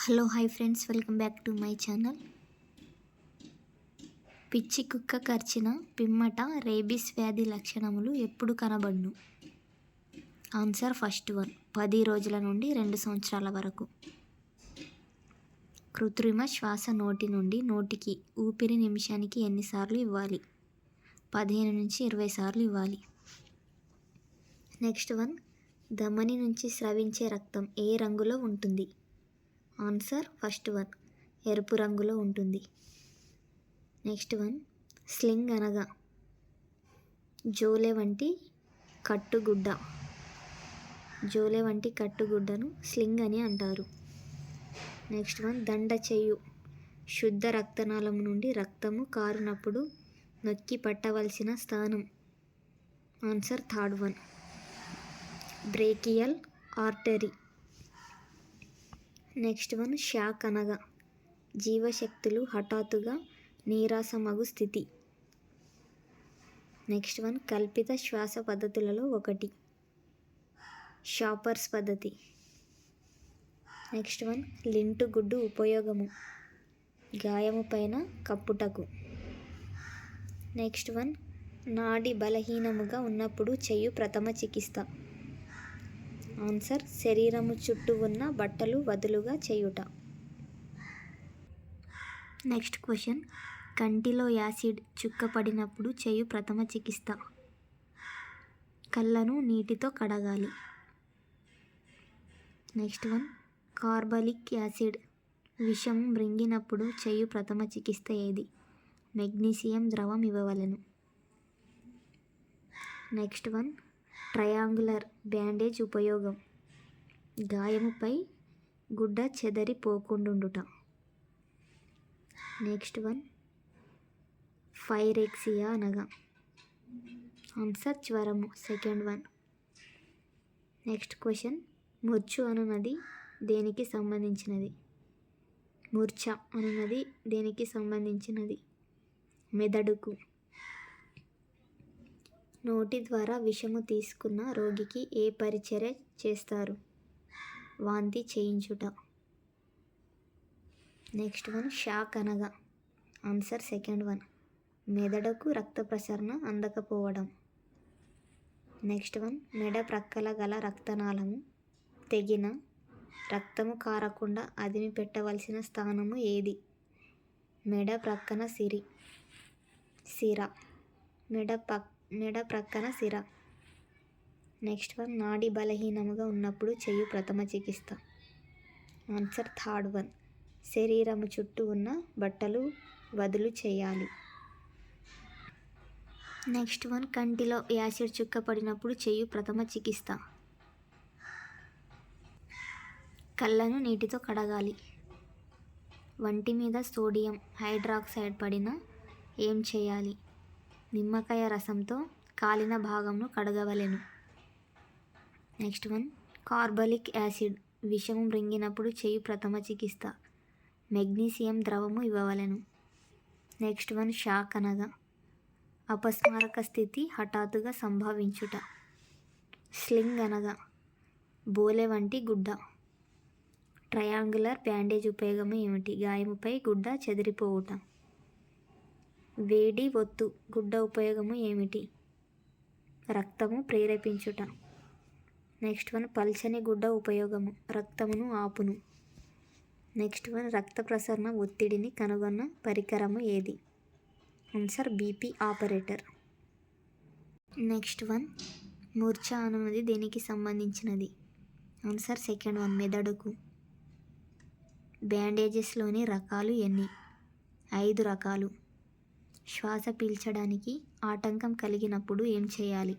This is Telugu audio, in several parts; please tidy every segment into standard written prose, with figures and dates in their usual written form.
Hello hi friends, welcome back to my channel. పిచ్చి కుక్క కరిచిన పిమ్మట రేబీస్ వ్యాధి లక్షణములు ఎప్పుడు కనబడును? ఆన్సర్ ఫస్ట్ వన్, 10 రోజుల నుండి 2 సంవత్సరాల వరకు. కృత్రిమ శ్వాస నోటి నుండి నోటికి ఊపిరి నిమిషానికి ఎన్నిసార్లు ఇవ్వాలి? 15 నుంచి 20 సార్లు ఇవ్వాలి. నెక్స్ట్ వన్, ధమని నుంచి స్రవించే రక్తం ఏ రంగులో ఉంటుంది? ఆన్సర్ ఫస్ట్ వన్, ఎరుపు రంగులో ఉంటుంది. నెక్స్ట్ వన్, స్లింగ్ అనగా జోలె వంటి కట్టుగుడ్డను స్లింగ్ అని అంటారు. నెక్స్ట్ వన్, దండ చెయ్యు శుద్ధ రక్తనాళం నుండి రక్తము కారునప్పుడు నొక్కి పట్టవలసిన స్థానం. Answer third one, brachial artery. Next one, shock అనగా జీవశక్తులు హఠాత్తుగా నీరసమగు స్థితి. నెక్స్ట్ వన్, కల్పిత శ్వాస పద్ధతులలో ఒకటి షాపర్స్ పద్ధతి. నెక్స్ట్ వన్, లింటు గుడ్డు ఉపయోగము గాయము పైన కప్పుటకు. నెక్స్ట్ వన్, నాడి బలహీనముగా ఉన్నప్పుడు చేయు ప్రథమ చికిత్స. ఆన్సర్ శరీరము చుట్టూ ఉన్న బట్టలు వదులుగా చేయుట. నెక్స్ట్ క్వశ్చన్, కంటిలో యాసిడ్ చుక్క పడినప్పుడు చేయు ప్రథమ చికిత్స. కళ్ళను నీటితో కడగాలి. నెక్స్ట్ వన్, కార్బాలిక్ యాసిడ్ విషం మృంగినప్పుడు చేయు ప్రథమ చికిత్స ఏది? మెగ్నీషియం ద్రవం ఇవ్వవలెను. నెక్స్ట్ వన్, ట్రయాంగులర్ బ్యాండేజ్ ఉపయోగం గాయముపై గుడ్డ చెదరిపోకుండుట. నెక్స్ట్ వన్, పైరెక్సియా అనగా ఆన్సర్ జ్వరము, సెకండ్ వన్. నెక్స్ట్ క్వశ్చన్, మూర్ఛ అనున్నది దేనికి సంబంధించినది? మెదడుకు. నోటి ద్వారా విషము తీసుకున్న రోగికి ఏ పరిచర్య చేస్తారు? వాంతి చేయించుట. నెక్స్ట్ వన్, షాక్ అనగా ఆన్సర్ సెకండ్ వన్, మెదడుకు రక్త ప్రసరణ అందకపోవడం. నెక్స్ట్ వన్, మెడ ప్రక్కల గల రక్తనాళము తెగిన రక్తము కారకుండా అదిమి పెట్టవలసిన స్థానము ఏది? మెడ ప్రక్కన సిర. నెక్స్ట్ వన్, నాడి బలహీనముగా ఉన్నప్పుడు చేయు ప్రథమ చికిత్స. ఆన్సర్ థర్డ్ వన్, శరీరము చుట్టూ ఉన్న బట్టలు వదులు చేయాలి. నెక్స్ట్ వన్, కంటిలో యాసిడ్ చుక్క పడినప్పుడు చేయు ప్రథమ చికిత్స. కళ్ళను నీటితో కడగాలి. వంటి మీద సోడియం హైడ్రాక్సైడ్ పడిన ఏం చేయాలి? నిమ్మకాయ రసంతో కాలిన భాగంను కడగవలెను. నెక్స్ట్ వన్, కార్బాలిక్ యాసిడ్ విషము మృంగినప్పుడు చేయు ప్రథమ చికిత్స. మెగ్నీషియం ద్రవము ఇవ్వవలెను. నెక్స్ట్ వన్, షాక్ అనగా అపస్మారక స్థితి హఠాత్తుగా సంభవించుట. స్లింగ్ అనగా బోలె వంటి గుడ్డ. ట్రయాంగులర్ బ్యాండేజ్ ఉపయోగము ఏమిటి? గాయముపై గుడ్డ చెదిరిపోవుట. వేడి ఒత్తు గుడ్డ ఉపయోగము ఏమిటి? రక్తము ప్రేరేపించుట. నెక్స్ట్ వన్, పల్చని గుడ్డ ఉపయోగము రక్తమును ఆపును. నెక్స్ట్ వన్, రక్త ప్రసరణ ఒత్తిడిని కనుగొన్న పరికరము ఏది? Answer BP operator. Next one, మూర్ఛ అనున్నది దేనికి సంబంధించినది? ఆన్సర్ సెకండ్ వన్, మెదడుకు. బ్యాండేజెస్లోని రకాలు ఎన్ని? 5 రకాలు. శ్వాస పీల్చడానికి ఆటంకం కలిగినప్పుడు ఏం చేయాలి?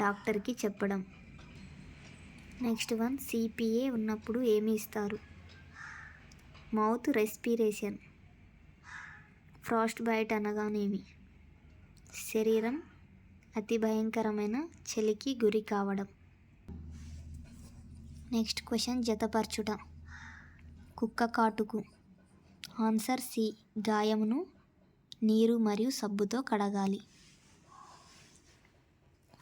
డాక్టర్కి చెప్పడం. నెక్స్ట్ వన్, సిపిఏ ఉన్నప్పుడు ఏమి ఇస్తారు? Mouth respiration. ఫ్రాస్ట్ బైట్ అనగానేమి? శరీరం అతి భయంకరమైన చలికి గురి కావడం. నెక్స్ట్ క్వశ్చన్, జతపరచుట కుక్క కాటుకు. ఆన్సర్ సి, గాయమును నీరు మరియు సబ్బుతో కడగాలి.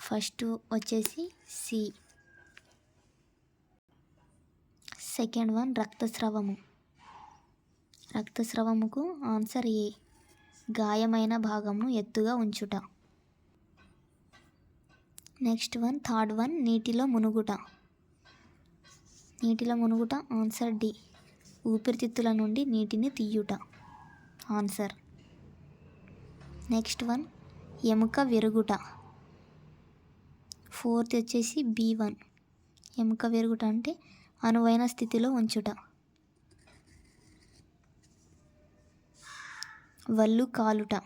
ఫస్ట్ వచ్చేసి సి. సెకండ్ వన్ రక్తస్రావము. రక్తస్రావముకు ఆన్సర్ ఏ. గాయమైన భాగంను ఎత్తుగా ఉంచుట. నెక్స్ట్ వన్ థర్డ్ వన్ నీటిలో మునుగుట. నీటిలో మునుగుట ఆన్సర్ డి. ఊపిరితిత్తుల నుండి నీటిని తీయుట ఆన్సర్. నెక్స్ట్ వన్ ఎముక విరుగుట. ఫోర్త్ వచ్చేసి B1. ఎముక విరుగుట అంటే అనువైన స్థితిలో ఉంచుట. వల్లు కాలుట.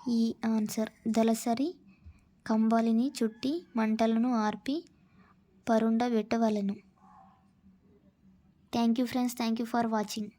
ఈ ఆన్సర్. దళసరి కంబళిని చుట్టి మంటలను ఆర్పి పరుండబెట్టవలెను. Thank you friends. Thank you for watching.